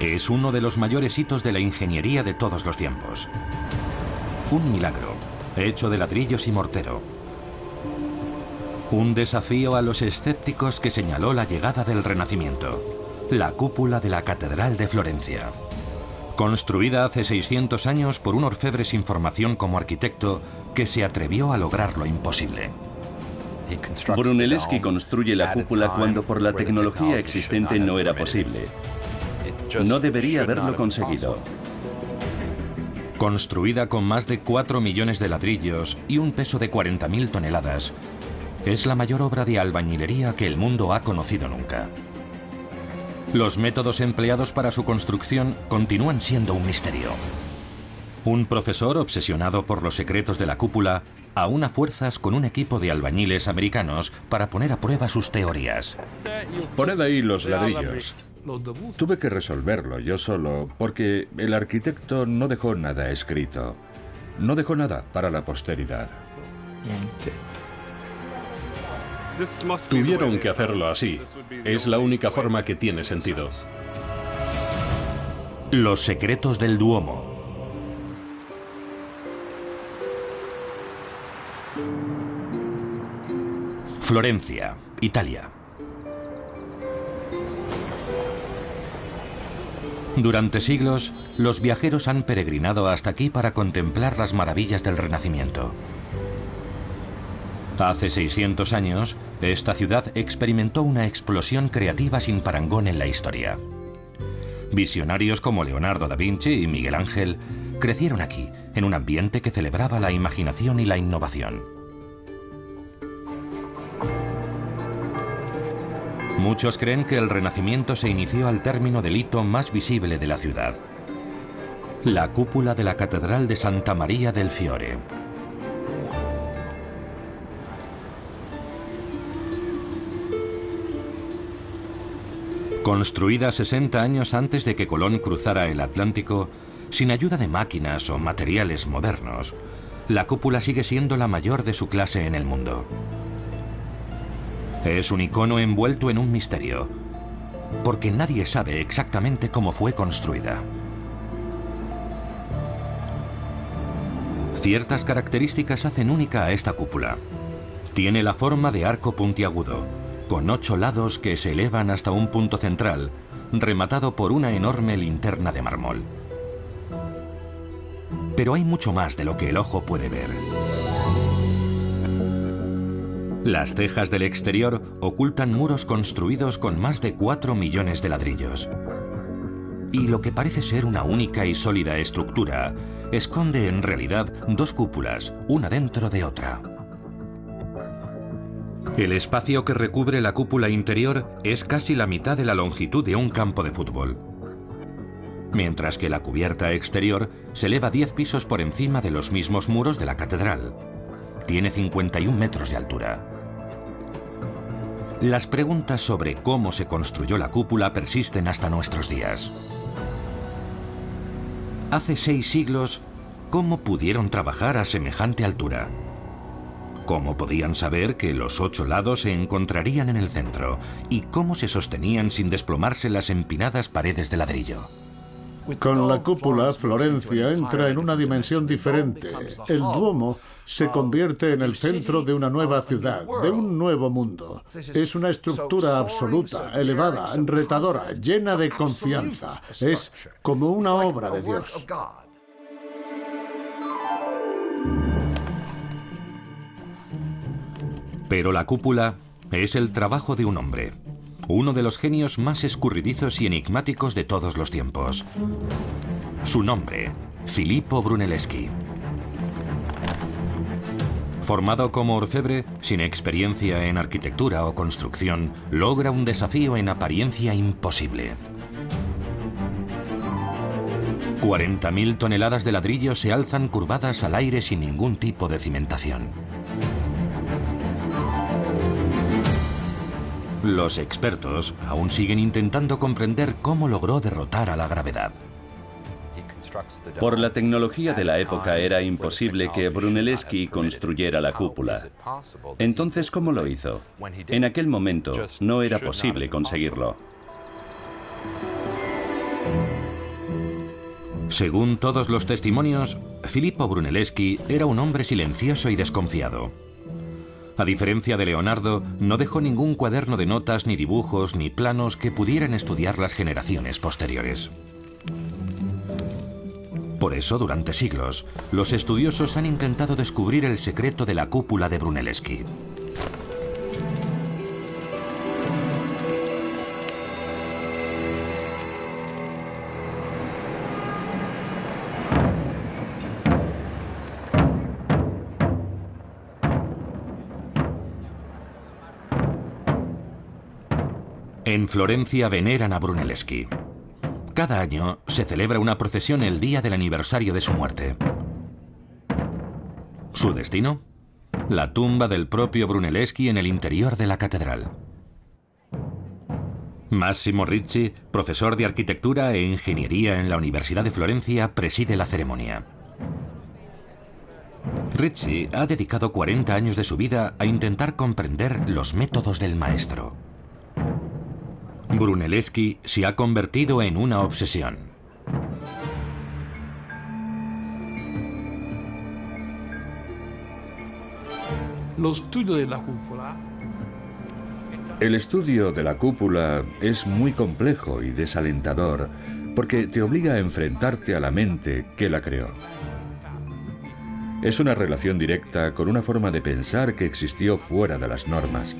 Es uno de los mayores hitos de la ingeniería de todos los tiempos. Un milagro, hecho de ladrillos y mortero. Un desafío a los escépticos que señaló la llegada del Renacimiento. La cúpula de la Catedral de Florencia. Construida hace 600 años por un orfebre sin formación como arquitecto que se atrevió a lograr lo imposible. Brunelleschi construye la cúpula cuando por la tecnología existente no era posible. No debería haberlo conseguido. Construida con más de 4 millones de ladrillos y un peso de 40.000 toneladas, es la mayor obra de albañilería que el mundo ha conocido nunca. Los métodos empleados para su construcción continúan siendo un misterio. Un profesor obsesionado por los secretos de la cúpula aúna fuerzas con un equipo de albañiles americanos para poner a prueba sus teorías. Poned ahí los ladrillos. Tuve que resolverlo yo solo porque el arquitecto no dejó nada escrito. No dejó nada para la posteridad. Tuvieron que hacerlo así. Es la única forma que tiene sentido. Los secretos del Duomo. Florencia, Italia. Durante siglos, los viajeros han peregrinado hasta aquí para contemplar las maravillas del Renacimiento. Hace 600 años, esta ciudad experimentó una explosión creativa sin parangón en la historia. Visionarios como Leonardo da Vinci y Miguel Ángel crecieron aquí, en un ambiente que celebraba la imaginación y la innovación. Muchos creen que el Renacimiento se inició al término del hito más visible de la ciudad: la cúpula de la Catedral de Santa María del Fiore. Construida 60 años antes de que Colón cruzara el Atlántico, sin ayuda de máquinas o materiales modernos, la cúpula sigue siendo la mayor de su clase en el mundo. Es un icono envuelto en un misterio, porque nadie sabe exactamente cómo fue construida. Ciertas características hacen única a esta cúpula. Tiene la forma de arco puntiagudo, con 8 lados que se elevan hasta un punto central, rematado por una enorme linterna de mármol. Pero hay mucho más de lo que el ojo puede ver. Las cejas del exterior ocultan muros construidos con más de 4 millones de ladrillos. Y lo que parece ser una única y sólida estructura esconde en realidad 2 cúpulas, una dentro de otra. El espacio que recubre la cúpula interior es casi la mitad de la longitud de un campo de fútbol, mientras que la cubierta exterior se eleva 10 pisos por encima de los mismos muros de la catedral. Tiene 51 metros de altura. Las preguntas sobre cómo se construyó la cúpula persisten hasta nuestros días. Hace 6 siglos, ¿cómo pudieron trabajar a semejante altura? ¿Cómo podían saber que los 8 lados se encontrarían en el centro? ¿Y cómo se sostenían sin desplomarse las empinadas paredes de ladrillo? Con la cúpula, Florencia entra en una dimensión diferente. El Duomo se convierte en el centro de una nueva ciudad, de un nuevo mundo. Es una estructura absoluta, elevada, retadora, llena de confianza. Es como una obra de Dios. Pero la cúpula es el trabajo de un hombre, uno de los genios más escurridizos y enigmáticos de todos los tiempos. Su nombre, Filippo Brunelleschi. Formado como orfebre, sin experiencia en arquitectura o construcción, logra un desafío en apariencia imposible. 40.000 toneladas de ladrillo se alzan curvadas al aire sin ningún tipo de cimentación. Los expertos aún siguen intentando comprender cómo logró derrotar a la gravedad. Por la tecnología de la época era imposible que Brunelleschi construyera la cúpula. Entonces, ¿cómo lo hizo? En aquel momento no era posible conseguirlo. Según todos los testimonios, Filippo Brunelleschi era un hombre silencioso y desconfiado. A diferencia de Leonardo, no dejó ningún cuaderno de notas, ni dibujos, ni planos que pudieran estudiar las generaciones posteriores. Por eso, durante siglos, los estudiosos han intentado descubrir el secreto de la cúpula de Brunelleschi. En Florencia veneran a Brunelleschi. Cada año se celebra una procesión el día del aniversario de su muerte. ¿Su destino? La tumba del propio Brunelleschi en el interior de la catedral. Massimo Ricci, profesor de arquitectura e ingeniería en la Universidad de Florencia, preside la ceremonia. Ricci ha dedicado 40 años de su vida a intentar comprender los métodos del maestro. Brunelleschi se ha convertido en una obsesión. El estudio de la cúpula es muy complejo y desalentador porque te obliga a enfrentarte a la mente que la creó. Es una relación directa con una forma de pensar que existió fuera de las normas.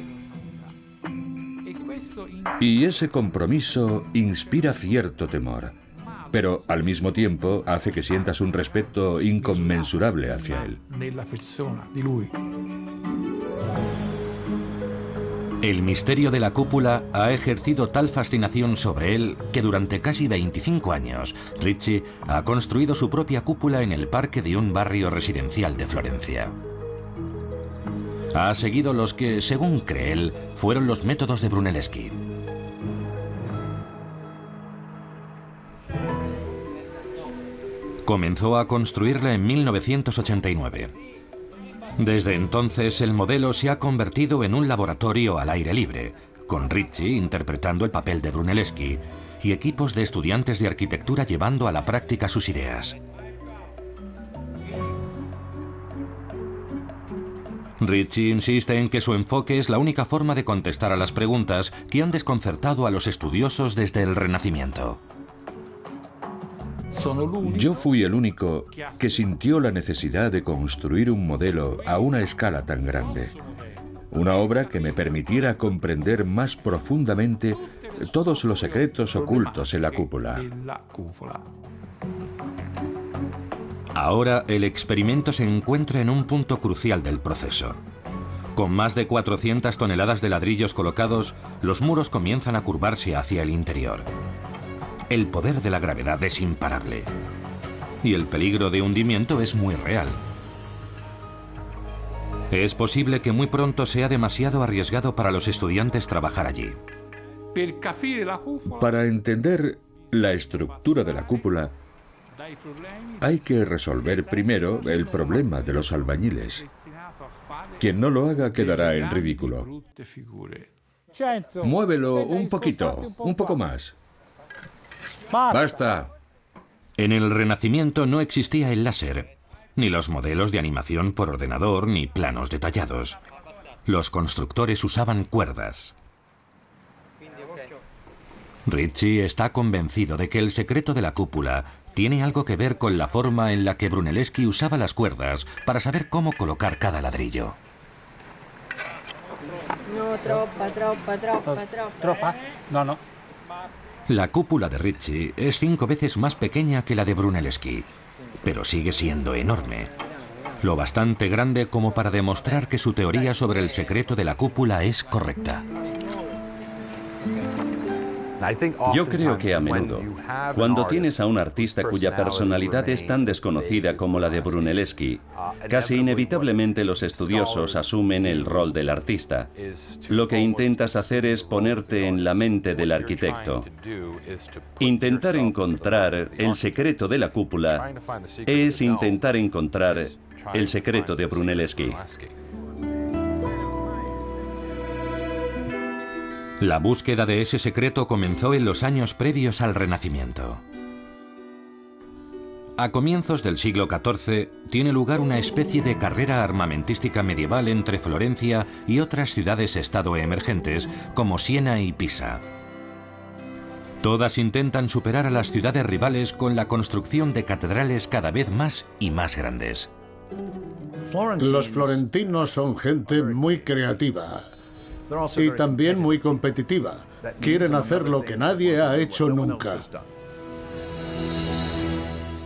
Y ese compromiso inspira cierto temor, pero al mismo tiempo hace que sientas un respeto inconmensurable hacia él. El misterio de la cúpula ha ejercido tal fascinación sobre él que durante casi 25 años, Ricci ha construido su propia cúpula en el parque de un barrio residencial de Florencia. Ha seguido los que, según cree él, fueron los métodos de Brunelleschi. Comenzó a construirla en 1989. Desde entonces el modelo se ha convertido en un laboratorio al aire libre, con Ricci interpretando el papel de Brunelleschi y equipos de estudiantes de arquitectura llevando a la práctica sus ideas. Ricci insiste en que su enfoque es la única forma de contestar a las preguntas que han desconcertado a los estudiosos desde el Renacimiento. Yo fui el único que sintió la necesidad de construir un modelo a una escala tan grande. Una obra que me permitiera comprender más profundamente todos los secretos ocultos en la cúpula. Ahora el experimento se encuentra en un punto crucial del proceso. Con más de 400 toneladas de ladrillos colocados, los muros comienzan a curvarse hacia el interior. El poder de la gravedad es imparable. Y el peligro de hundimiento es muy real. Es posible que muy pronto sea demasiado arriesgado para los estudiantes trabajar allí. Para entender la estructura de la cúpula, hay que resolver primero el problema de los albañiles. Quien no lo haga quedará en ridículo. Muévelo un poquito, un poco más. ¡Basta! En el Renacimiento no existía el láser, ni los modelos de animación por ordenador, ni planos detallados. Los constructores usaban cuerdas. Ricci está convencido de que el secreto de la cúpula tiene algo que ver con la forma en la que Brunelleschi usaba las cuerdas para saber cómo colocar cada ladrillo. No, troppa. No. La cúpula de Ricci es 5 veces más pequeña que la de Brunelleschi, pero sigue siendo enorme. Lo bastante grande como para demostrar que su teoría sobre el secreto de la cúpula es correcta. Yo creo que a menudo, cuando tienes a un artista cuya personalidad es tan desconocida como la de Brunelleschi, casi inevitablemente los estudiosos asumen el rol del artista. Lo que intentas hacer es ponerte en la mente del arquitecto. Intentar encontrar el secreto de la cúpula es intentar encontrar el secreto de Brunelleschi. La búsqueda de ese secreto comenzó en los años previos al Renacimiento. A comienzos del siglo XIV tiene lugar una especie de carrera armamentística medieval entre Florencia y otras ciudades-estado emergentes como Siena y Pisa. Todas intentan superar a las ciudades rivales con la construcción de catedrales cada vez más y más grandes. Los florentinos son gente muy creativa y también muy competitiva. Quieren hacer lo que nadie ha hecho nunca.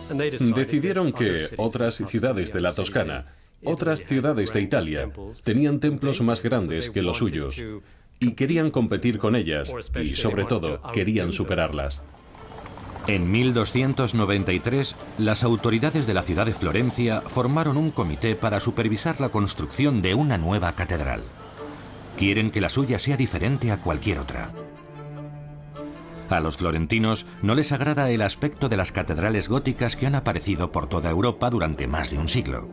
Decidieron que otras ciudades de la Toscana, otras ciudades de Italia, tenían templos más grandes que los suyos y querían competir con ellas y, sobre todo, querían superarlas. En 1293, las autoridades de la ciudad de Florencia formaron un comité para supervisar la construcción de una nueva catedral. Quieren que la suya sea diferente a cualquier otra. A los florentinos no les agrada el aspecto de las catedrales góticas que han aparecido por toda Europa durante más de un siglo.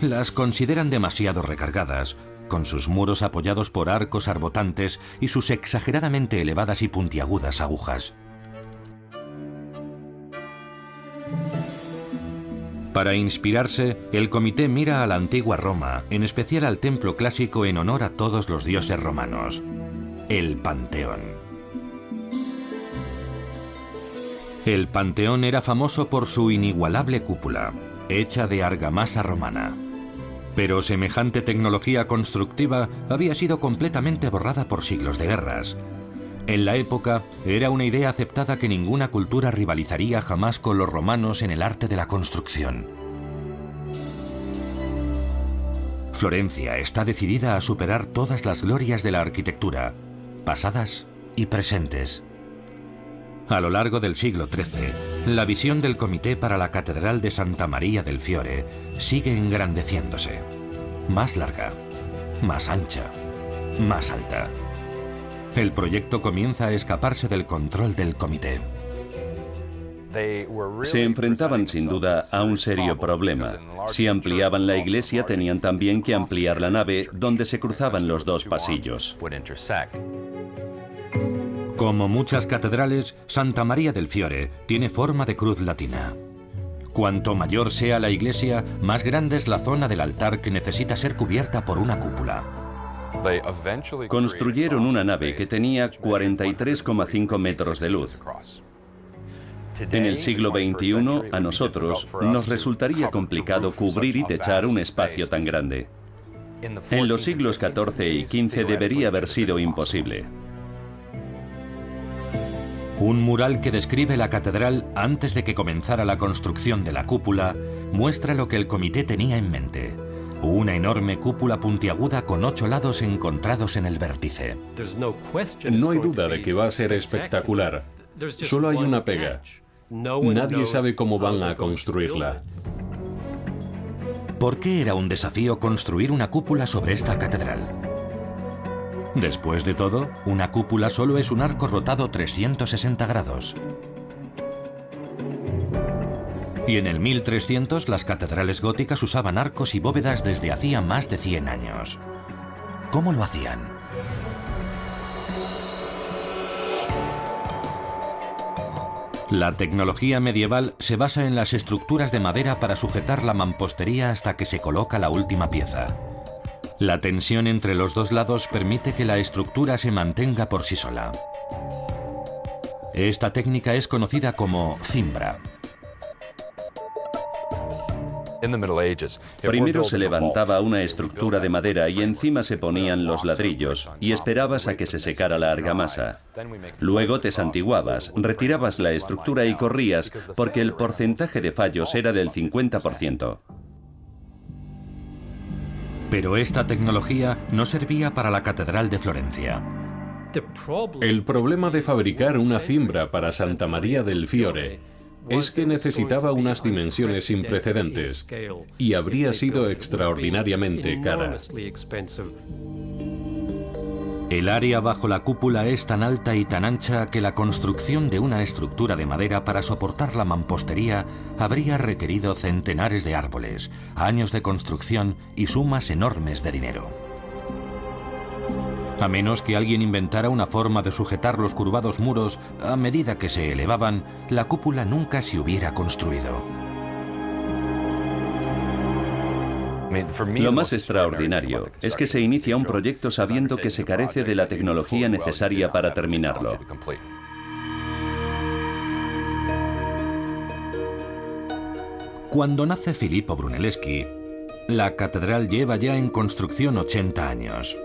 Las consideran demasiado recargadas, con sus muros apoyados por arcos arbotantes y sus exageradamente elevadas y puntiagudas agujas. Para inspirarse, el comité mira a la antigua Roma, en especial al templo clásico en honor a todos los dioses romanos, el Panteón. El Panteón era famoso por su inigualable cúpula, hecha de argamasa romana. Pero semejante tecnología constructiva había sido completamente borrada por siglos de guerras. En la época, era una idea aceptada que ninguna cultura rivalizaría jamás con los romanos en el arte de la construcción. Florencia está decidida a superar todas las glorias de la arquitectura, pasadas y presentes. A lo largo del siglo XIII, la visión del Comité para la Catedral de Santa María del Fiore sigue engrandeciéndose. Más larga, más ancha, más alta. El proyecto comienza a escaparse del control del comité. Se enfrentaban sin duda a un serio problema. Si ampliaban la iglesia, tenían también que ampliar la nave donde se cruzaban los dos pasillos. Como muchas catedrales, Santa María del Fiore tiene forma de cruz latina. Cuanto mayor sea la iglesia, más grande es la zona del altar que necesita ser cubierta por una cúpula. Construyeron una nave que tenía 43,5 metros de luz. En el siglo XXI, a nosotros nos resultaría complicado cubrir y techar un espacio tan grande. En los siglos XIV y XV debería haber sido imposible. Un mural que describe la catedral antes de que comenzara la construcción de la cúpula muestra lo que el comité tenía en mente. Una enorme cúpula puntiaguda con 8 lados encontrados en el vértice. No hay duda de que va a ser espectacular. Solo hay una pega. Nadie sabe cómo van a construirla. ¿Por qué era un desafío construir una cúpula sobre esta catedral? Después de todo, una cúpula solo es un arco rotado 360 grados. Y en el 1300 las catedrales góticas usaban arcos y bóvedas desde hacía más de 100 años. ¿Cómo lo hacían? La tecnología medieval se basa en las estructuras de madera para sujetar la mampostería hasta que se coloca la última pieza. La tensión entre los dos lados permite que la estructura se mantenga por sí sola. Esta técnica es conocida como cimbra. Primero se levantaba una estructura de madera y encima se ponían los ladrillos y esperabas a que se secara la argamasa. Luego te santiguabas, retirabas la estructura y corrías porque el porcentaje de fallos era del 50%. Pero esta tecnología no servía para la Catedral de Florencia. El problema de fabricar una cimbra para Santa María del Fiore es que necesitaba unas dimensiones sin precedentes y habría sido extraordinariamente cara. El área bajo la cúpula es tan alta y tan ancha que la construcción de una estructura de madera para soportar la mampostería habría requerido centenares de árboles, años de construcción y sumas enormes de dinero. A menos que alguien inventara una forma de sujetar los curvados muros a medida que se elevaban, la cúpula nunca se hubiera construido. Lo más extraordinario es que se inicia un proyecto sabiendo que se carece de la tecnología necesaria para terminarlo. Cuando nace Filippo Brunelleschi, la catedral lleva ya en construcción 80 años,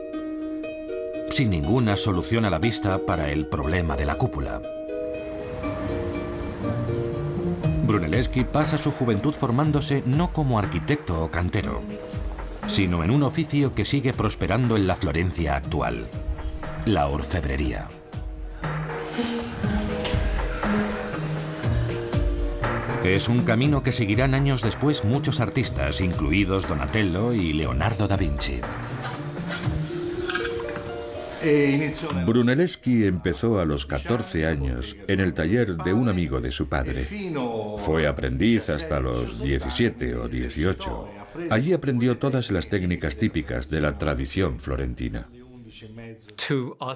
sin ninguna solución a la vista para el problema de la cúpula. Brunelleschi pasa su juventud formándose no como arquitecto o cantero, sino en un oficio que sigue prosperando en la Florencia actual, la orfebrería. Es un camino que seguirán años después muchos artistas, incluidos Donatello y Leonardo da Vinci. Brunelleschi empezó a los 14 años en el taller de un amigo de su padre. Fue aprendiz hasta los 17 o 18. Allí aprendió todas las técnicas típicas de la tradición florentina.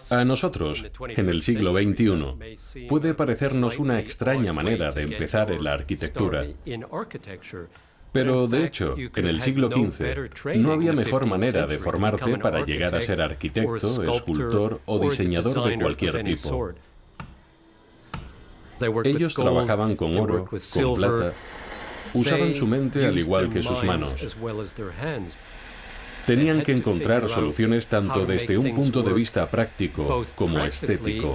A nosotros, en el siglo XXI, puede parecernos una extraña manera de empezar en la arquitectura. Pero, de hecho, en el siglo XV no había mejor manera de formarte para llegar a ser arquitecto, escultor o diseñador de cualquier tipo. Ellos trabajaban con oro, con plata, usaban su mente al igual que sus manos. Tenían que encontrar soluciones tanto desde un punto de vista práctico como estético.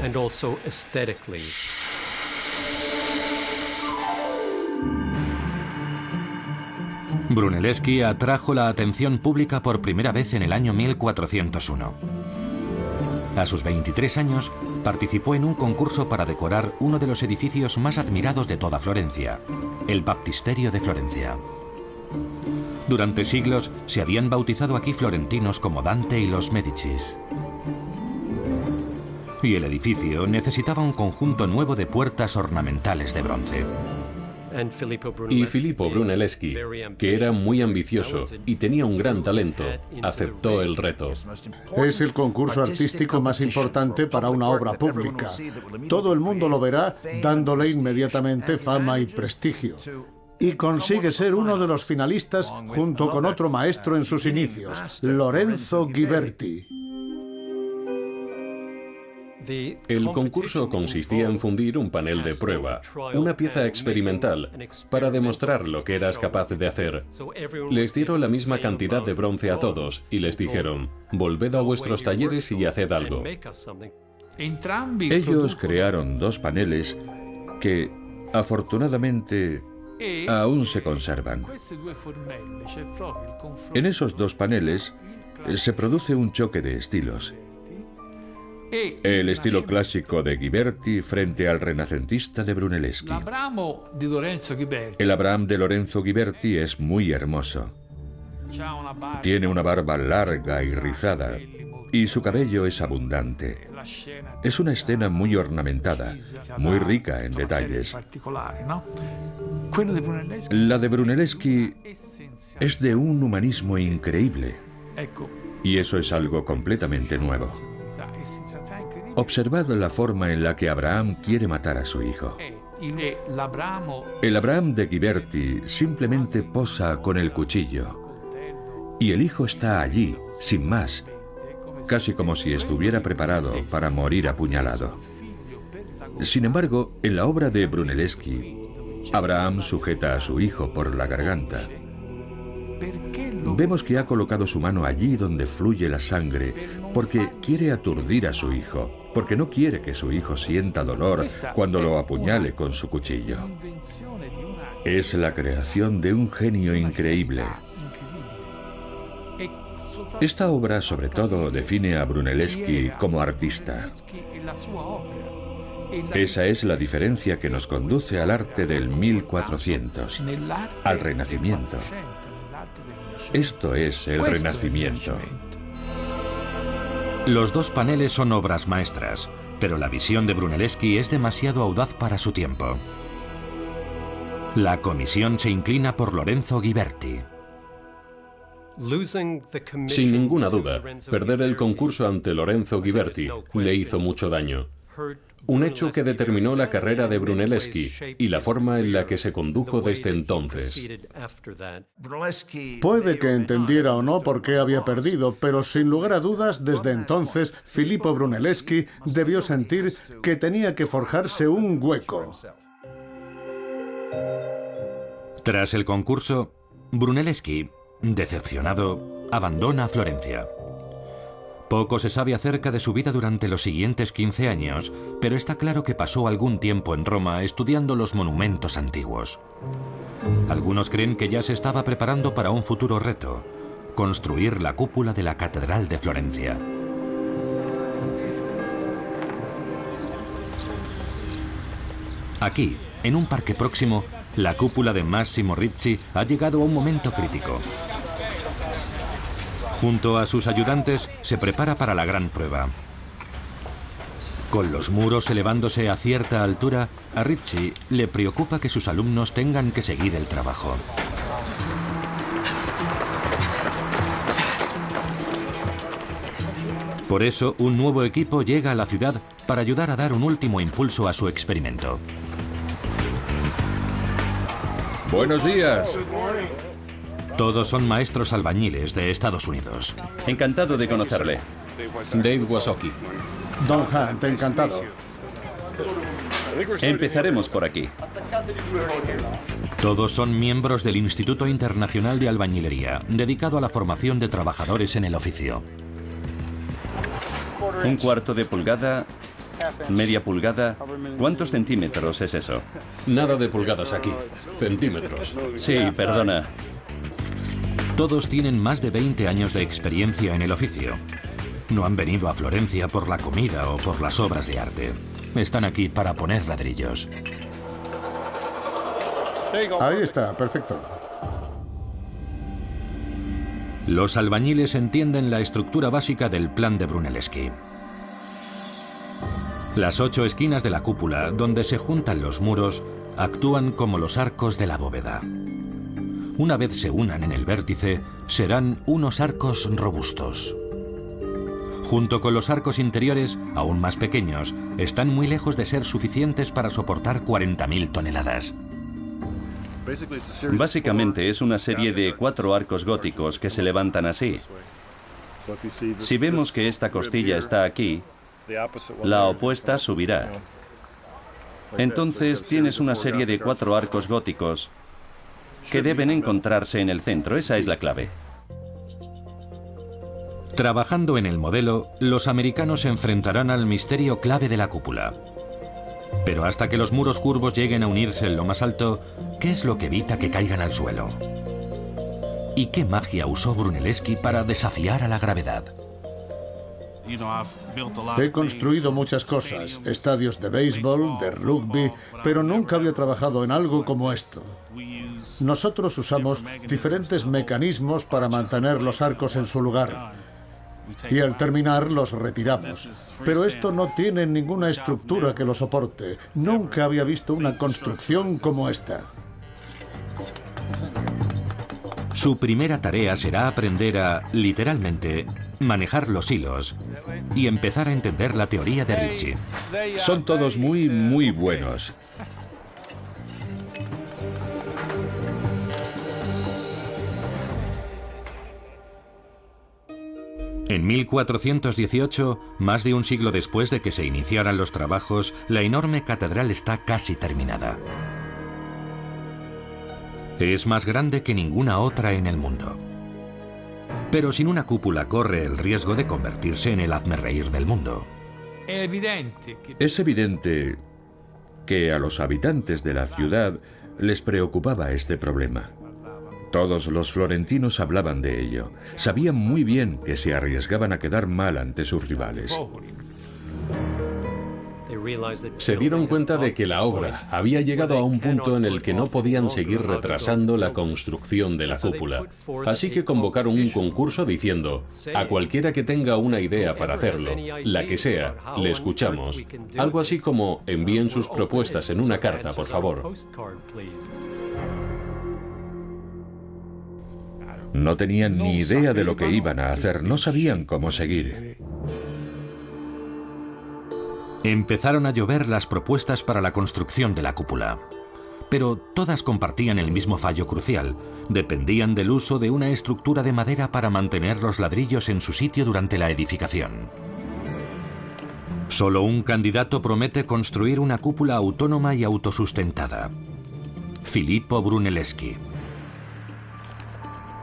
Brunelleschi atrajo la atención pública por primera vez en el año 1401. A sus 23 años, participó en un concurso para decorar uno de los edificios más admirados de toda Florencia, el Baptisterio de Florencia. Durante siglos se habían bautizado aquí florentinos como Dante y los Médicis. Y el edificio necesitaba un conjunto nuevo de puertas ornamentales de bronce. Y Filippo Brunelleschi, que era muy ambicioso y tenía un gran talento, aceptó el reto. Es el concurso artístico más importante para una obra pública. Todo el mundo lo verá, dándole inmediatamente fama y prestigio. Y consigue ser uno de los finalistas junto con otro maestro en sus inicios, Lorenzo Ghiberti. El concurso consistía en fundir un panel de prueba, una pieza experimental, para demostrar lo que eras capaz de hacer. Les dieron la misma cantidad de bronce a todos y les dijeron: volved a vuestros talleres y haced algo. Ellos crearon dos paneles que, afortunadamente, aún se conservan. En esos dos paneles se produce un choque de estilos. El estilo clásico de Ghiberti frente al renacentista de Brunelleschi. El Abraham de Lorenzo Ghiberti es muy hermoso. Tiene una barba larga y rizada, y su cabello es abundante. Es una escena muy ornamentada, muy rica en detalles. La de Brunelleschi es de un humanismo increíble, y eso es algo completamente nuevo. Observad la forma en la que Abraham quiere matar a su hijo. El Abraham de Ghiberti simplemente posa con el cuchillo, y el hijo está allí, sin más, casi como si estuviera preparado para morir apuñalado. Sin embargo, en la obra de Brunelleschi, Abraham sujeta a su hijo por la garganta. Vemos que ha colocado su mano allí donde fluye la sangre, porque quiere aturdir a su hijo, porque no quiere que su hijo sienta dolor cuando lo apuñale con su cuchillo. Es la creación de un genio increíble. Esta obra, sobre todo, define a Brunelleschi como artista. Esa es la diferencia que nos conduce al arte del 1400, al Renacimiento. Esto es el Renacimiento. Los dos paneles son obras maestras, pero la visión de Brunelleschi es demasiado audaz para su tiempo. La comisión se inclina por Lorenzo Ghiberti. Sin ninguna duda, perder el concurso ante Lorenzo Ghiberti le hizo mucho daño. Un hecho que determinó la carrera de Brunelleschi y la forma en la que se condujo desde entonces. Puede que entendiera o no por qué había perdido, pero sin lugar a dudas, desde entonces, Filippo Brunelleschi debió sentir que tenía que forjarse un hueco. Tras el concurso, Brunelleschi, decepcionado, abandona Florencia. Poco se sabe acerca de su vida durante los siguientes 15 años, pero está claro que pasó algún tiempo en Roma estudiando los monumentos antiguos. Algunos creen que ya se estaba preparando para un futuro reto: construir la cúpula de la Catedral de Florencia. Aquí, en un parque próximo, la cúpula de Massimo Ricci ha llegado a un momento crítico. Junto a sus ayudantes, se prepara para la gran prueba. Con los muros elevándose a cierta altura, a Ricci le preocupa que sus alumnos tengan que seguir el trabajo. Por eso, un nuevo equipo llega a la ciudad para ayudar a dar un último impulso a su experimento. Buenos días. Todos son maestros albañiles de Estados Unidos. Encantado de conocerle. Dave Wasocki. Don Hunt, encantado. Empezaremos por aquí. Todos son miembros del Instituto Internacional de Albañilería, dedicado a la formación de trabajadores en el oficio. Un cuarto de pulgada, media pulgada. ¿Cuántos centímetros es eso? Nada de pulgadas aquí. Centímetros. Sí, perdona. Todos tienen más de 20 años de experiencia en el oficio. No han venido a Florencia por la comida o por las obras de arte. Están aquí para poner ladrillos. Ahí está, perfecto. Los albañiles entienden la estructura básica del plan de Brunelleschi. Las 8 esquinas de la cúpula, donde se juntan los muros, actúan como los arcos de la bóveda. Una vez se unan en el vértice, serán unos arcos robustos. Junto con los arcos interiores, aún más pequeños, están muy lejos de ser suficientes para soportar 40.000 toneladas. Básicamente es una serie de 4 arcos góticos que se levantan así. Si vemos que esta costilla está aquí, la opuesta subirá. Entonces tienes una serie de 4 arcos góticos que deben encontrarse en el centro. Esa es la clave. Trabajando en el modelo, los americanos se enfrentarán al misterio clave de la cúpula. Pero hasta que los muros curvos lleguen a unirse en lo más alto, ¿qué es lo que evita que caigan al suelo? ¿Y qué magia usó Brunelleschi para desafiar a la gravedad? He construido muchas cosas, estadios de béisbol, de rugby, pero nunca había trabajado en algo como esto. Nosotros usamos diferentes mecanismos para mantener los arcos en su lugar. Y al terminar los retiramos. Pero esto no tiene ninguna estructura que lo soporte. Nunca había visto una construcción como esta. Su primera tarea será aprender a, literalmente, manejar los hilos y empezar a entender la teoría de Ricci. Son todos muy buenos. En 1418, más de un siglo después de que se iniciaran los trabajos, la enorme catedral está casi terminada. Es más grande que ninguna otra en el mundo. Pero sin una cúpula corre el riesgo de convertirse en el hazmerreír del mundo. Es evidente que a los habitantes de la ciudad les preocupaba este problema. Todos los florentinos hablaban de ello. Sabían muy bien que se arriesgaban a quedar mal ante sus rivales. Se dieron cuenta de que la obra había llegado a un punto en el que no podían seguir retrasando la construcción de la cúpula. Así que convocaron un concurso diciendo: a cualquiera que tenga una idea para hacerlo, la que sea, le escuchamos. Algo así como: envíen sus propuestas en una carta, por favor. No tenían ni idea de lo que iban a hacer, no sabían cómo seguir. Empezaron a llover las propuestas para la construcción de la cúpula. Pero todas compartían el mismo fallo crucial. Dependían del uso de una estructura de madera para mantener los ladrillos en su sitio durante la edificación. Solo un candidato promete construir una cúpula autónoma y autosustentada: Filippo Brunelleschi.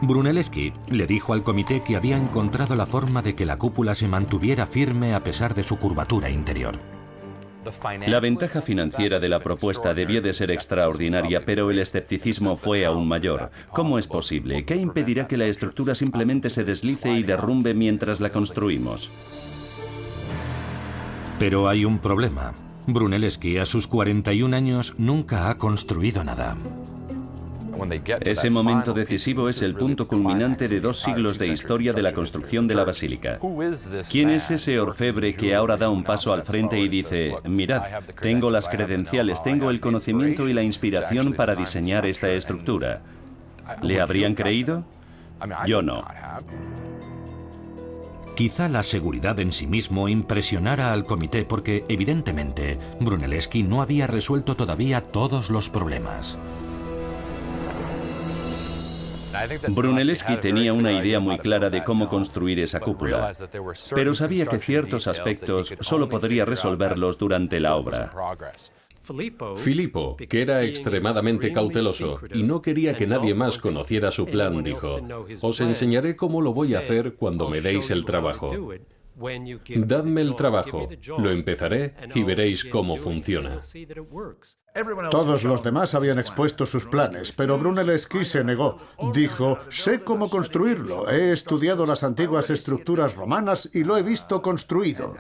Brunelleschi le dijo al comité que había encontrado la forma de que la cúpula se mantuviera firme a pesar de su curvatura interior. La ventaja financiera de la propuesta debió de ser extraordinaria, pero el escepticismo fue aún mayor. ¿Cómo es posible? ¿Qué impedirá que la estructura simplemente se deslice y derrumbe mientras la construimos? Pero hay un problema. Brunelleschi, a sus 41 años, nunca ha construido nada. Ese momento decisivo es el punto culminante de 2 siglos de historia de la construcción de la basílica. ¿Quién es ese orfebre que ahora da un paso al frente y dice: mirad, tengo las credenciales, tengo el conocimiento y la inspiración para diseñar esta estructura? ¿Le habrían creído? Yo no. Quizá la seguridad en sí mismo impresionara al comité porque, evidentemente, Brunelleschi no había resuelto todavía todos los problemas. Brunelleschi tenía una idea muy clara de cómo construir esa cúpula, pero sabía que ciertos aspectos solo podría resolverlos durante la obra. Filippo, que era extremadamente cauteloso y no quería que nadie más conociera su plan, dijo: os enseñaré cómo lo voy a hacer cuando me deis el trabajo. Dadme el trabajo, lo empezaré y veréis cómo funciona. Todos los demás habían expuesto sus planes, pero Brunelleschi se negó. Dijo: sé cómo construirlo, he estudiado las antiguas estructuras romanas y lo he visto construido.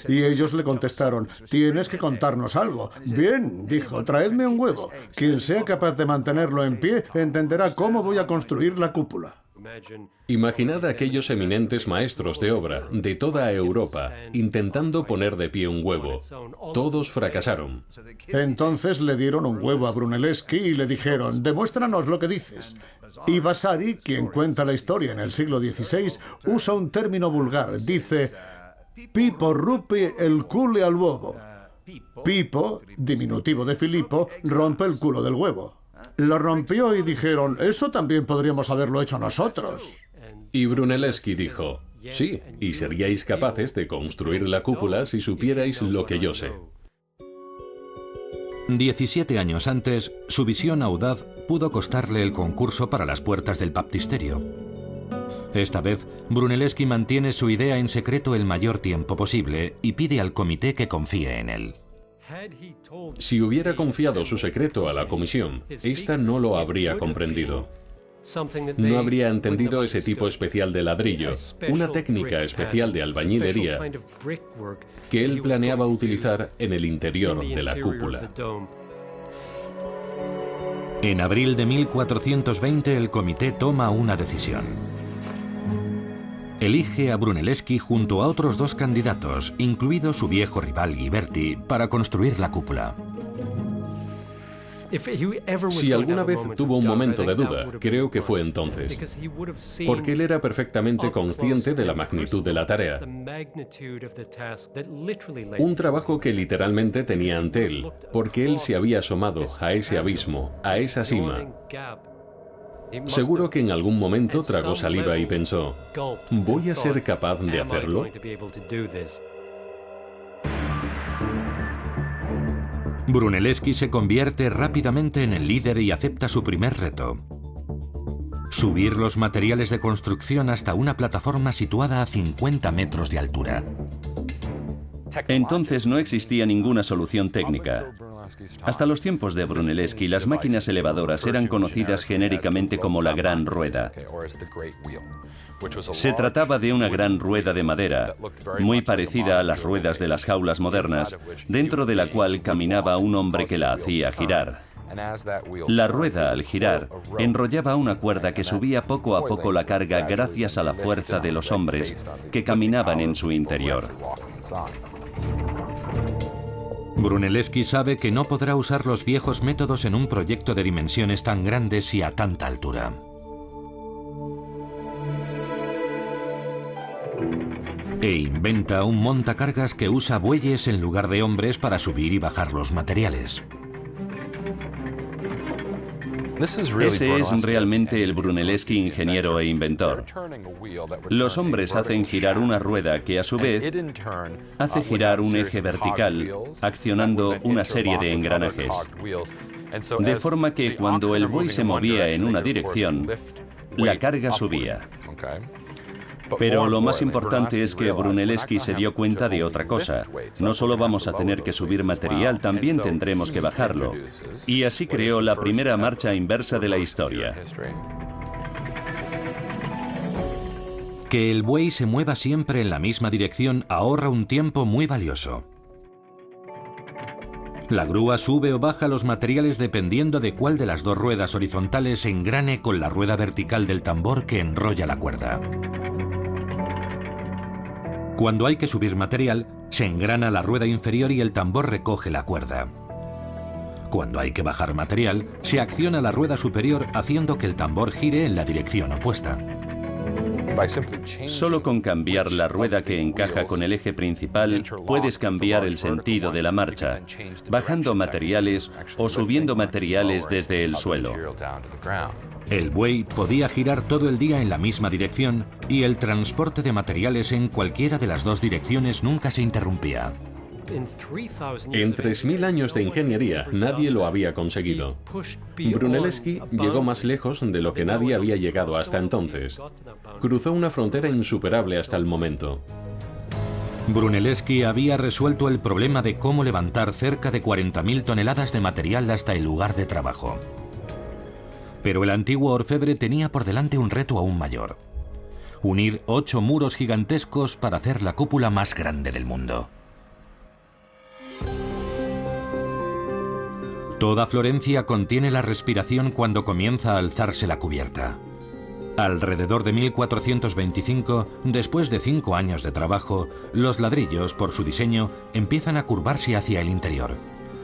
Y ellos le contestaron: tienes que contarnos algo. Bien, dijo, traedme un huevo. Quien sea capaz de mantenerlo en pie entenderá cómo voy a construir la cúpula. Imaginad a aquellos eminentes maestros de obra de toda Europa intentando poner de pie un huevo. Todos fracasaron. Entonces le dieron un huevo a Brunelleschi y le dijeron: demuéstranos lo que dices. Y Vasari, quien cuenta la historia en el siglo XVI, usa un término vulgar. Dice: Pipo rupe el culo al huevo. Pipo, diminutivo de Filippo, rompe el culo del huevo. Lo rompió y dijeron: eso también podríamos haberlo hecho nosotros. Y Brunelleschi dijo: sí, y seríais capaces de construir la cúpula si supierais lo que yo sé. 17 años antes, su visión audaz pudo costarle el concurso para las puertas del baptisterio. Esta vez, Brunelleschi mantiene su idea en secreto el mayor tiempo posible y pide al comité que confíe en él. Si hubiera confiado su secreto a la comisión, esta no lo habría comprendido. No habría entendido ese tipo especial de ladrillo, una técnica especial de albañilería que él planeaba utilizar en el interior de la cúpula. En abril de 1420 el comité toma una decisión. Elige a Brunelleschi junto a otros 2 candidatos, incluido su viejo rival Ghiberti, para construir la cúpula. Si alguna vez tuvo un momento de duda, creo que fue entonces, porque él era perfectamente consciente de la magnitud de la tarea. Un trabajo que literalmente tenía ante él, porque él se había asomado a ese abismo, a esa cima. Seguro que en algún momento tragó saliva y pensó: ¿voy a ser capaz de hacerlo? Brunelleschi se convierte rápidamente en el líder y acepta su primer reto: subir los materiales de construcción hasta una plataforma situada a 50 metros de altura. Entonces no existía ninguna solución técnica. Hasta los tiempos de Brunelleschi, las máquinas elevadoras eran conocidas genéricamente como la gran rueda. Se trataba de una gran rueda de madera, muy parecida a las ruedas de las jaulas modernas, dentro de la cual caminaba un hombre que la hacía girar. La rueda, al girar, enrollaba una cuerda que subía poco a poco la carga gracias a la fuerza de los hombres que caminaban en su interior. Brunelleschi sabe que no podrá usar los viejos métodos en un proyecto de dimensiones tan grandes y a tanta altura. e inventa un montacargas que usa bueyes en lugar de hombres para subir y bajar los materiales. Ese es realmente el Brunelleschi ingeniero e inventor. Los hombres hacen girar una rueda que a su vez hace girar un eje vertical, accionando una serie de engranajes. De forma que cuando el buey se movía en una dirección, la carga subía. Pero lo más importante es que Brunelleschi se dio cuenta de otra cosa. No solo vamos a tener que subir material, también tendremos que bajarlo. Y así creó la primera marcha inversa de la historia. Que el buey se mueva siempre en la misma dirección ahorra un tiempo muy valioso. La grúa sube o baja los materiales dependiendo de cuál de las dos ruedas horizontales se engrane con la rueda vertical del tambor que enrolla la cuerda. Cuando hay que subir material, se engrana la rueda inferior y el tambor recoge la cuerda. Cuando hay que bajar material, se acciona la rueda superior haciendo que el tambor gire en la dirección opuesta. Solo con cambiar la rueda que encaja con el eje principal, puedes cambiar el sentido de la marcha, bajando materiales o subiendo materiales desde el suelo. El buey podía girar todo el día en la misma dirección y el transporte de materiales en cualquiera de las dos direcciones nunca se interrumpía. En 3000 años de ingeniería, nadie lo había conseguido. Brunelleschi llegó más lejos de lo que nadie había llegado hasta entonces. Cruzó una frontera insuperable hasta el momento. Brunelleschi había resuelto el problema de cómo levantar cerca de 40.000 toneladas de material hasta el lugar de trabajo. Pero el antiguo orfebre tenía por delante un reto aún mayor: unir 8 muros gigantescos para hacer la cúpula más grande del mundo. Toda Florencia contiene la respiración cuando comienza a alzarse la cubierta. Alrededor de 1425, después de 5 años de trabajo, los ladrillos, por su diseño, empiezan a curvarse hacia el interior,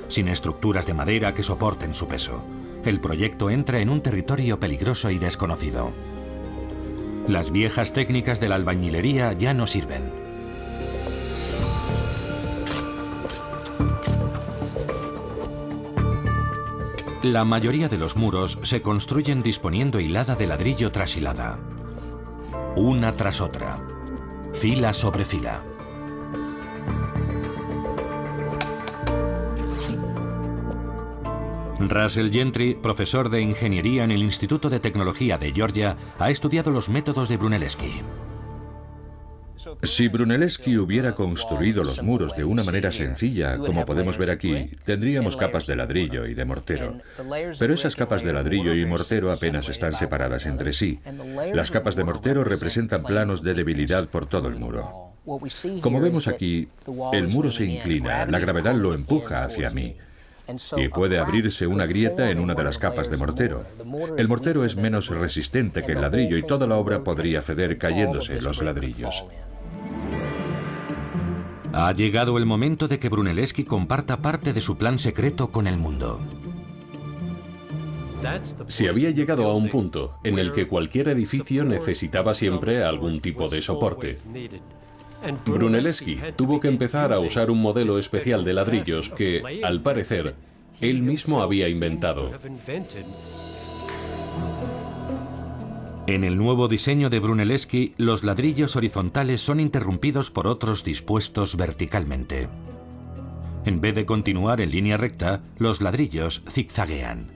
sin estructuras de madera que soporten su peso. El proyecto entra en un territorio peligroso y desconocido. Las viejas técnicas de la albañilería ya no sirven. La mayoría de los muros se construyen disponiendo hilada de ladrillo tras hilada, una tras otra, fila sobre fila. Russell Gentry, profesor de ingeniería en el Instituto de Tecnología de Georgia, ha estudiado los métodos de Brunelleschi. Si Brunelleschi hubiera construido los muros de una manera sencilla, como podemos ver aquí, tendríamos capas de ladrillo y de mortero. Pero esas capas de ladrillo y mortero apenas están separadas entre sí. Las capas de mortero representan planos de debilidad por todo el muro. Como vemos aquí, el muro se inclina, la gravedad lo empuja hacia mí. Y puede abrirse una grieta en una de las capas de mortero. El mortero es menos resistente que el ladrillo y toda la obra podría ceder cayéndose los ladrillos. Ha llegado el momento de que Brunelleschi comparta parte de su plan secreto con el mundo. Se había llegado a un punto en el que cualquier edificio necesitaba siempre algún tipo de soporte. Brunelleschi tuvo que empezar a usar un modelo especial de ladrillos que, al parecer, él mismo había inventado. En el nuevo diseño de Brunelleschi, los ladrillos horizontales son interrumpidos por otros dispuestos verticalmente. En vez de continuar en línea recta, los ladrillos zigzaguean.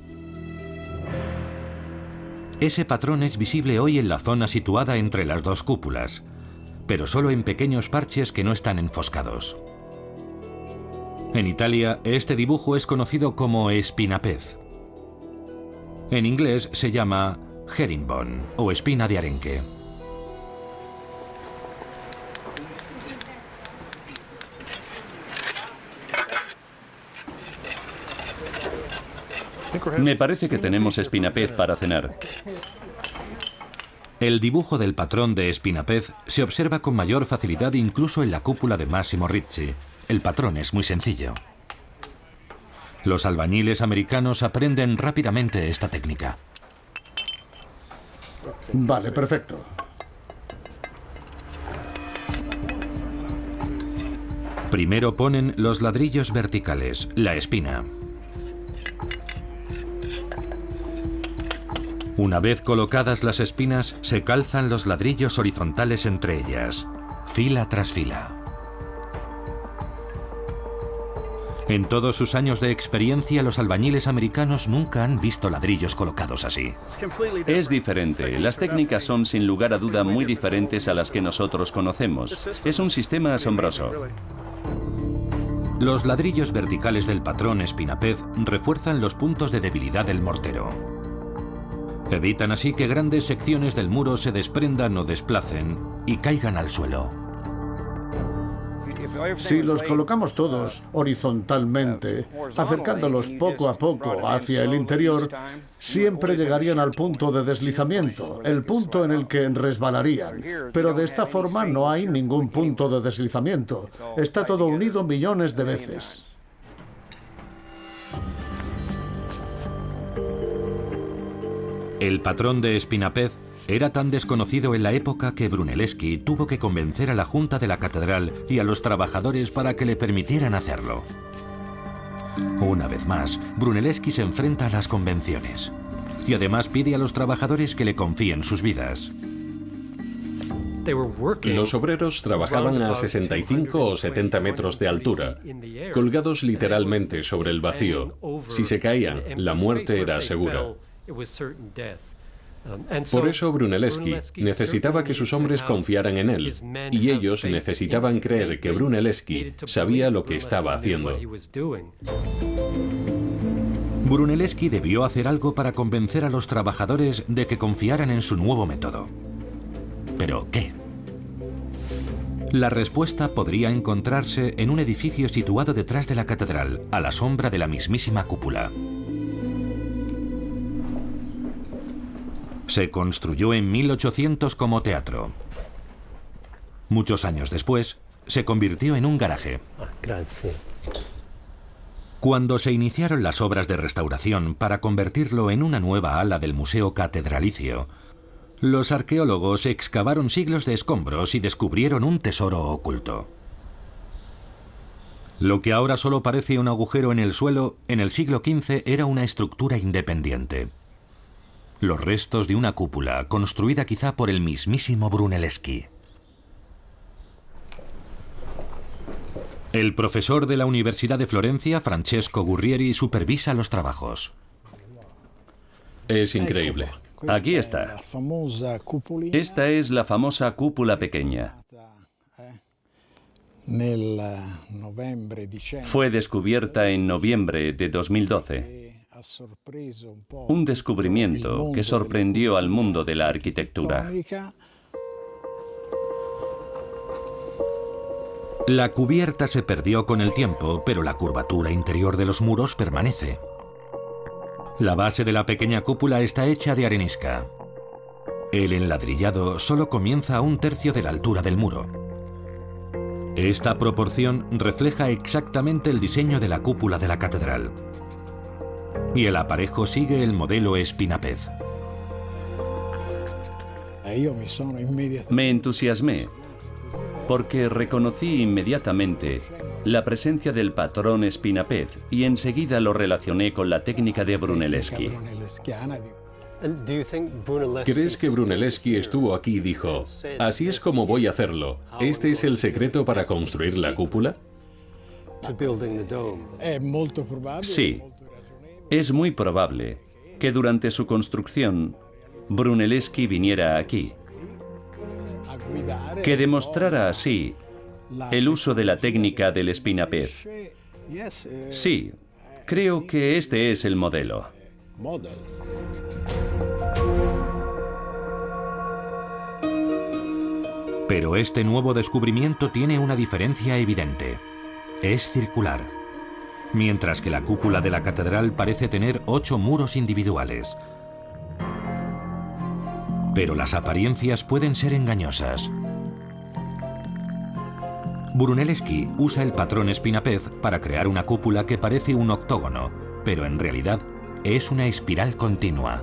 Ese patrón es visible hoy en la zona situada entre las dos cúpulas, pero solo en pequeños parches que no están enfoscados. En Italia, este dibujo es conocido como espinapez. En inglés se llama herringbone o espina de arenque. Me parece que tenemos espinapez para cenar. El dibujo del patrón de espinapez se observa con mayor facilidad incluso en la cúpula de Massimo Ricci. El patrón es muy sencillo. Los albañiles americanos aprenden rápidamente esta técnica. Vale, perfecto. Primero ponen los ladrillos verticales, la espina. Una vez colocadas las espinas, se calzan los ladrillos horizontales entre ellas, fila tras fila. En todos sus años de experiencia, los albañiles americanos nunca han visto ladrillos colocados así. Es diferente. Las técnicas son sin lugar a duda muy diferentes a las que nosotros conocemos. Es un sistema asombroso. Los ladrillos verticales del patrón espinapez refuerzan los puntos de debilidad del mortero. Evitan así que grandes secciones del muro se desprendan o desplacen y caigan al suelo. Si los colocamos todos horizontalmente, acercándolos poco a poco hacia el interior, siempre llegarían al punto de deslizamiento, el punto en el que resbalarían. Pero de esta forma no hay ningún punto de deslizamiento. Está todo unido millones de veces. El patrón de espinapez era tan desconocido en la época que Brunelleschi tuvo que convencer a la Junta de la Catedral y a los trabajadores para que le permitieran hacerlo. Una vez más, Brunelleschi se enfrenta a las convenciones y además pide a los trabajadores que le confíen sus vidas. Los obreros trabajaban a 65 o 70 metros de altura, colgados literalmente sobre el vacío. Si se caían, la muerte era segura. Por eso Brunelleschi necesitaba que sus hombres confiaran en él, y ellos necesitaban creer que Brunelleschi sabía lo que estaba haciendo. Brunelleschi debió hacer algo para convencer a los trabajadores de que confiaran en su nuevo método. ¿Pero qué? La respuesta podría encontrarse en un edificio situado detrás de la catedral, a la sombra de la mismísima cúpula. Se construyó en 1800 como teatro. Muchos años después, se convirtió en un garaje. Cuando se iniciaron las obras de restauración para convertirlo en una nueva ala del Museo Catedralicio, los arqueólogos excavaron siglos de escombros y descubrieron un tesoro oculto. Lo que ahora solo parece un agujero en el suelo, en el siglo XV era una estructura independiente. Los restos de una cúpula construida quizá por el mismísimo Brunelleschi. El profesor de la Universidad de Florencia, Francesco Gurrieri, supervisa los trabajos. Es increíble. Aquí está. Esta es la famosa cúpula pequeña. Fue descubierta en noviembre de 2012. Un descubrimiento que sorprendió al mundo de la arquitectura. La cubierta se perdió con el tiempo, pero la curvatura interior de los muros permanece. La base de la pequeña cúpula está hecha de arenisca. El enladrillado solo comienza a 1/3 de la altura del muro. Esta proporción refleja exactamente el diseño de la cúpula de la catedral. Y el aparejo sigue el modelo espinapez. Me entusiasmé porque reconocí inmediatamente la presencia del patrón espinapez y enseguida lo relacioné con la técnica de Brunelleschi. ¿Crees que Brunelleschi estuvo aquí y dijo, así es como voy a hacerlo? ¿Este es el secreto para construir la cúpula? Sí. Es muy probable que durante su construcción Brunelleschi viniera aquí, que demostrara así el uso de la técnica del espinapez. Sí, creo que este es el modelo. Pero este nuevo descubrimiento tiene una diferencia evidente. Es circular. Mientras que la cúpula de la catedral parece tener 8 muros individuales. Pero las apariencias pueden ser engañosas. Brunelleschi usa el patrón espinapez para crear una cúpula que parece un octógono, pero en realidad es una espiral continua.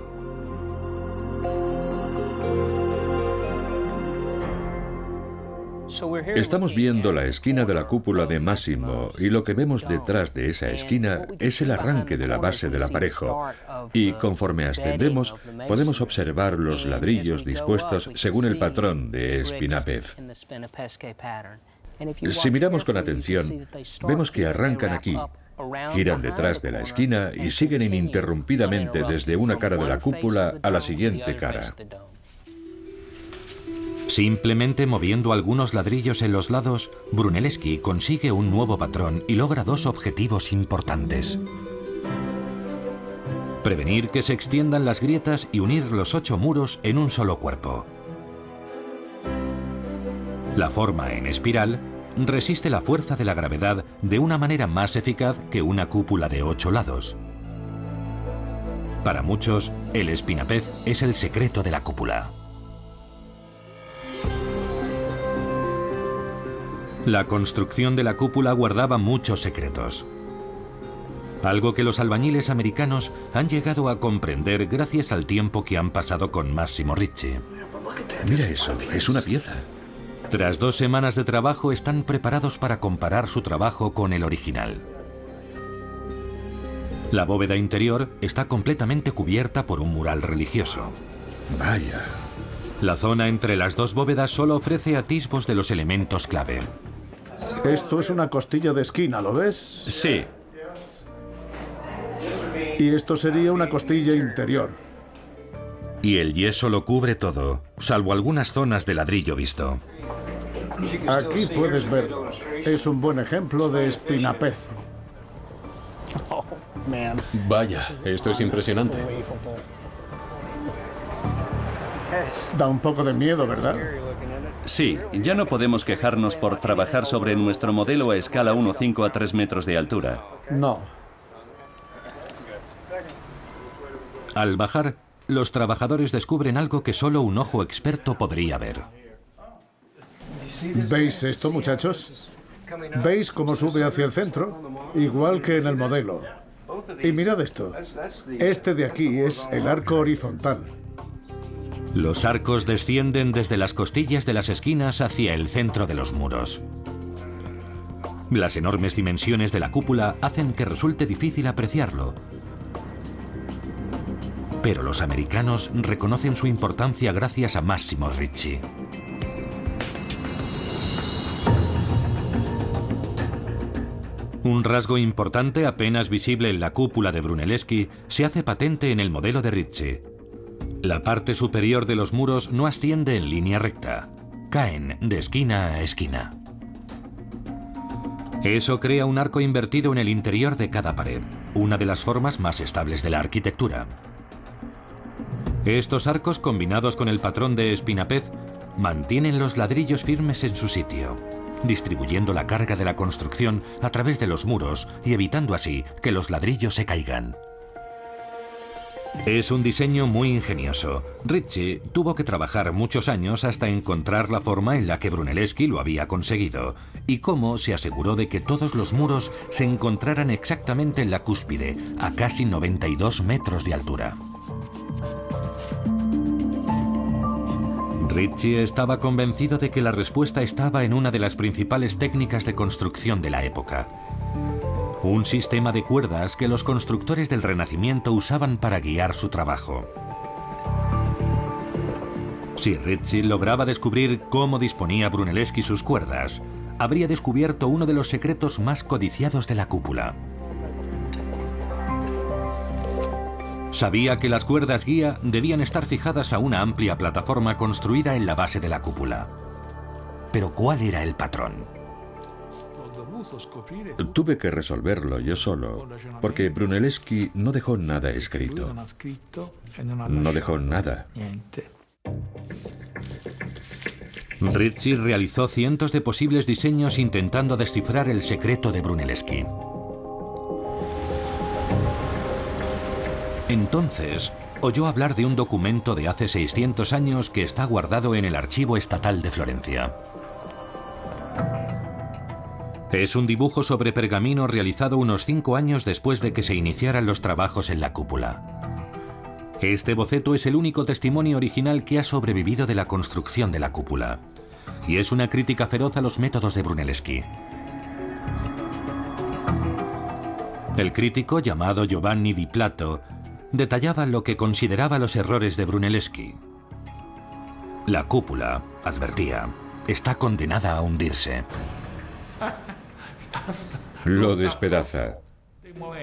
Estamos viendo la esquina de la cúpula de Massimo y lo que vemos detrás de esa esquina es el arranque de la base del aparejo. Y conforme ascendemos, podemos observar los ladrillos dispuestos según el patrón de espinapez. Si miramos con atención, vemos que arrancan aquí, giran detrás de la esquina y siguen ininterrumpidamente desde una cara de la cúpula a la siguiente cara. Simplemente moviendo algunos ladrillos en los lados, Brunelleschi consigue un nuevo patrón y logra dos objetivos importantes: prevenir que se extiendan las grietas y unir los 8 muros en un solo cuerpo. La forma en espiral resiste la fuerza de la gravedad de una manera más eficaz que una cúpula de 8 lados. Para muchos, el espinapez es el secreto de la cúpula. La construcción de la cúpula guardaba muchos secretos. Algo que los albañiles americanos han llegado a comprender gracias al tiempo que han pasado con Massimo Ricci. Mira eso, es una pieza. Tras 2 semanas de trabajo están preparados para comparar su trabajo con el original. La bóveda interior está completamente cubierta por un mural religioso. Vaya. La zona entre las 2 bóvedas solo ofrece atisbos de los elementos clave. Esto es una costilla de esquina, ¿lo ves? Sí. Y esto sería una costilla interior. Y el yeso lo cubre todo, salvo algunas zonas de ladrillo visto. Aquí puedes verlo. Es un buen ejemplo de espinapez. Vaya, esto es impresionante. Da un poco de miedo, ¿verdad? Sí, ya no podemos quejarnos por trabajar sobre nuestro modelo a escala 1,5 a 3 metros de altura. No. Al bajar, los trabajadores descubren algo que solo un ojo experto podría ver. ¿Veis esto, muchachos? ¿Veis cómo sube hacia el centro? Igual que en el modelo. Y mirad esto. Este de aquí es el arco horizontal. Los arcos descienden desde las costillas de las esquinas hacia el centro de los muros. Las enormes dimensiones de la cúpula hacen que resulte difícil apreciarlo. Pero los americanos reconocen su importancia gracias a Massimo Ricci. Un rasgo importante apenas visible en la cúpula de Brunelleschi se hace patente en el modelo de Ricci. La parte superior de los muros no asciende en línea recta, caen de esquina a esquina. Eso crea un arco invertido en el interior de cada pared, una de las formas más estables de la arquitectura. Estos arcos, combinados con el patrón de espinapez, mantienen los ladrillos firmes en su sitio, distribuyendo la carga de la construcción a través de los muros y evitando así que los ladrillos se caigan. Es un diseño muy ingenioso. Ricci tuvo que trabajar muchos años hasta encontrar la forma en la que Brunelleschi lo había conseguido y cómo se aseguró de que todos los muros se encontraran exactamente en la cúspide, a casi 92 metros de altura. Ricci estaba convencido de que la respuesta estaba en una de las principales técnicas de construcción de la época. Un sistema de cuerdas que los constructores del Renacimiento usaban para guiar su trabajo. Si Ricci lograba descubrir cómo disponía Brunelleschi sus cuerdas, habría descubierto uno de los secretos más codiciados de la cúpula. Sabía que las cuerdas guía debían estar fijadas a una amplia plataforma construida en la base de la cúpula. Pero ¿cuál era el patrón? Tuve que resolverlo yo solo, porque Brunelleschi no dejó nada escrito. No dejó nada. Ricci realizó cientos de posibles diseños intentando descifrar el secreto de Brunelleschi. Entonces, oyó hablar de un documento de hace 600 años que está guardado en el Archivo Estatal de Florencia. Es un dibujo sobre pergamino realizado unos 5 años después de que se iniciaran los trabajos en la cúpula. Este boceto es el único testimonio original que ha sobrevivido de la construcción de la cúpula. y es una crítica feroz a los métodos de Brunelleschi. El crítico, llamado Giovanni Di Plato, detallaba lo que consideraba los errores de Brunelleschi. La cúpula, advertía, está condenada a hundirse. Lo despedaza.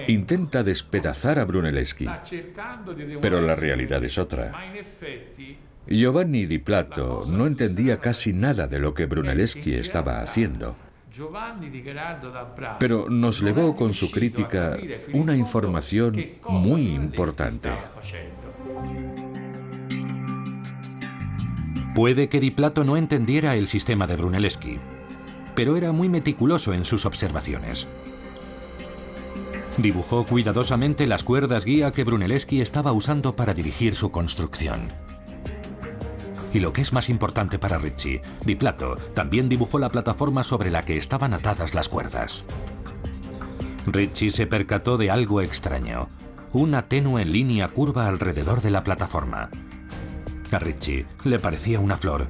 Intenta despedazar a Brunelleschi, pero la realidad es otra. Giovanni Di Plato no entendía casi nada de lo que Brunelleschi estaba haciendo, pero nos legó con su crítica una información muy importante. Puede que Di Plato no entendiera el sistema de Brunelleschi, pero era muy meticuloso en sus observaciones. Dibujó cuidadosamente las cuerdas guía que Brunelleschi estaba usando para dirigir su construcción. Y lo que es más importante para Ricci, Di Plato también dibujó la plataforma sobre la que estaban atadas las cuerdas. Ricci se percató de algo extraño, una tenue línea curva alrededor de la plataforma. A Ricci le parecía una flor.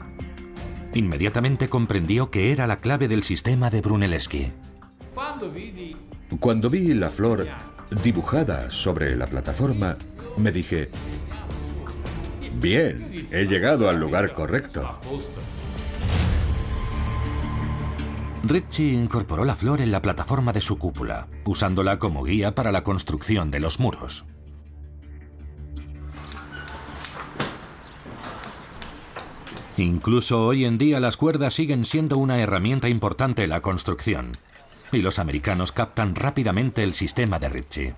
Inmediatamente comprendió que era la clave del sistema de Brunelleschi. Cuando vi la flor dibujada sobre la plataforma, me dije: bien, he llegado al lugar correcto. Ricci incorporó la flor en la plataforma de su cúpula, usándola como guía para la construcción de los muros. Incluso hoy en día las cuerdas siguen siendo una herramienta importante en la construcción, y los americanos captan rápidamente el sistema de Ricci.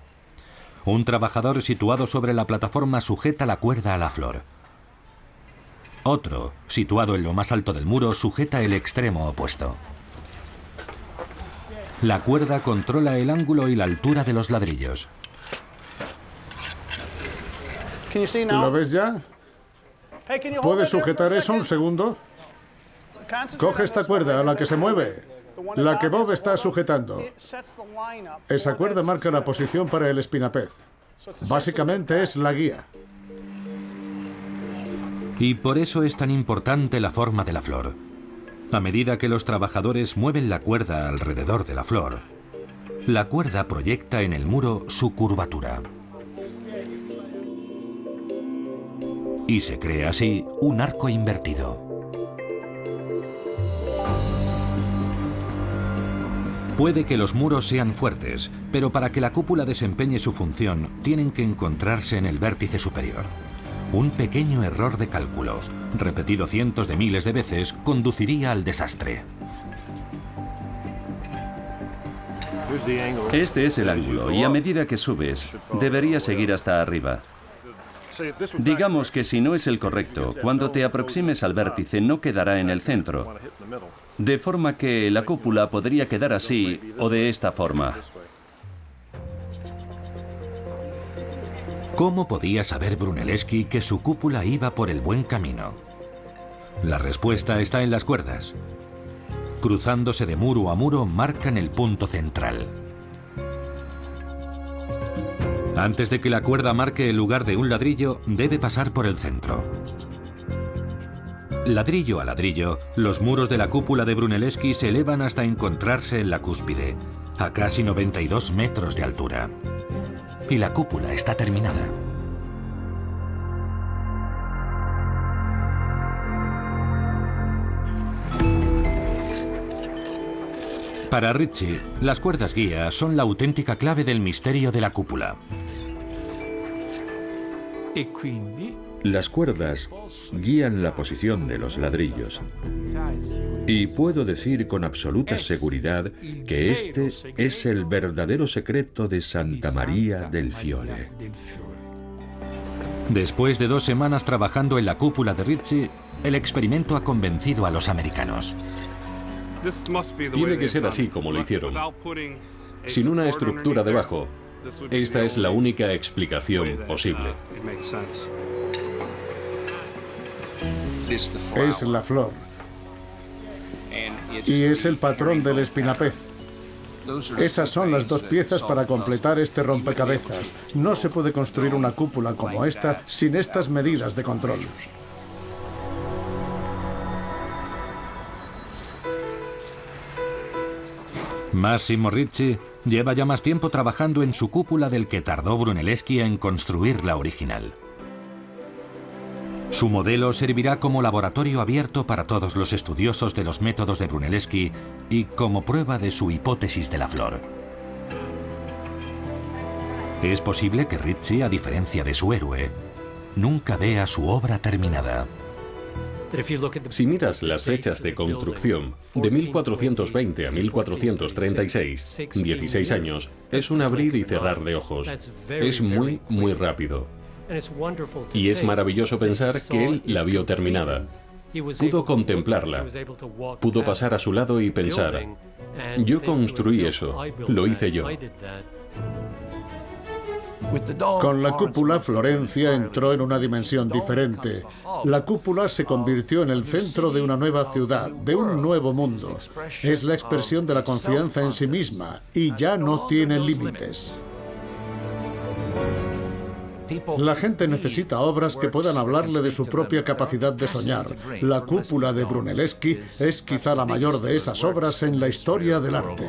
Un trabajador situado sobre la plataforma sujeta la cuerda a la flor. Otro, situado en lo más alto del muro, sujeta el extremo opuesto. La cuerda controla el ángulo y la altura de los ladrillos. ¿Lo ves ya? ¿Puedes sujetar eso un segundo? Coge esta cuerda a la que se mueve, la que Bob está sujetando. Esa cuerda marca la posición para el espinapez. Básicamente es la guía. Y por eso es tan importante la forma de la flor. A medida que los trabajadores mueven la cuerda alrededor de la flor, la cuerda proyecta en el muro su curvatura. Y se crea así un arco invertido. Puede que los muros sean fuertes, pero para que la cúpula desempeñe su función, tienen que encontrarse en el vértice superior. Un pequeño error de cálculo, repetido cientos de miles de veces, conduciría al desastre. Este es el ángulo, y a medida que subes, debería seguir hasta arriba. Digamos que si no es el correcto, cuando te aproximes al vértice no quedará en el centro, de forma que la cúpula podría quedar así o de esta forma. ¿Cómo podía saber Brunelleschi que su cúpula iba por el buen camino? La respuesta está en las cuerdas. Cruzándose de muro a muro, marcan el punto central. Antes de que la cuerda marque el lugar de un ladrillo, debe pasar por el centro. Ladrillo a ladrillo, los muros de la cúpula de Brunelleschi se elevan hasta encontrarse en la cúspide, a casi 92 metros de altura. Y la cúpula está terminada. Para Ricci, las cuerdas guía son la auténtica clave del misterio de la cúpula. Las cuerdas guían la posición de los ladrillos. Y puedo decir con absoluta seguridad que este es el verdadero secreto de Santa Maria del Fiore. Después de 2 semanas trabajando en la cúpula de Ricci, el experimento ha convencido a los americanos. Tiene que ser así como lo hicieron, sin una estructura debajo. Esta es la única explicación posible. Es la flor. Y es el patrón del espinapez. Esas son las 2 piezas para completar este rompecabezas. No se puede construir una cúpula como esta sin estas medidas de control. Massimo Ricci lleva ya más tiempo trabajando en su cúpula del que tardó Brunelleschi en construir la original. Su modelo servirá como laboratorio abierto para todos los estudiosos de los métodos de Brunelleschi y como prueba de su hipótesis de la flor. Es posible que Ricci, a diferencia de su héroe, nunca vea su obra terminada. Si miras las fechas de construcción, de 1420 a 1436, 16 años, es un abrir y cerrar de ojos. Es muy, muy rápido. Y es maravilloso pensar que él la vio terminada. Pudo contemplarla, pudo pasar a su lado y pensar, yo construí eso, lo hice yo. Con la cúpula, Florencia entró en una dimensión diferente. La cúpula se convirtió en el centro de una nueva ciudad, de un nuevo mundo. Es la expresión de la confianza en sí misma y ya no tiene límites. La gente necesita obras que puedan hablarle de su propia capacidad de soñar. La cúpula de Brunelleschi es quizá la mayor de esas obras en la historia del arte.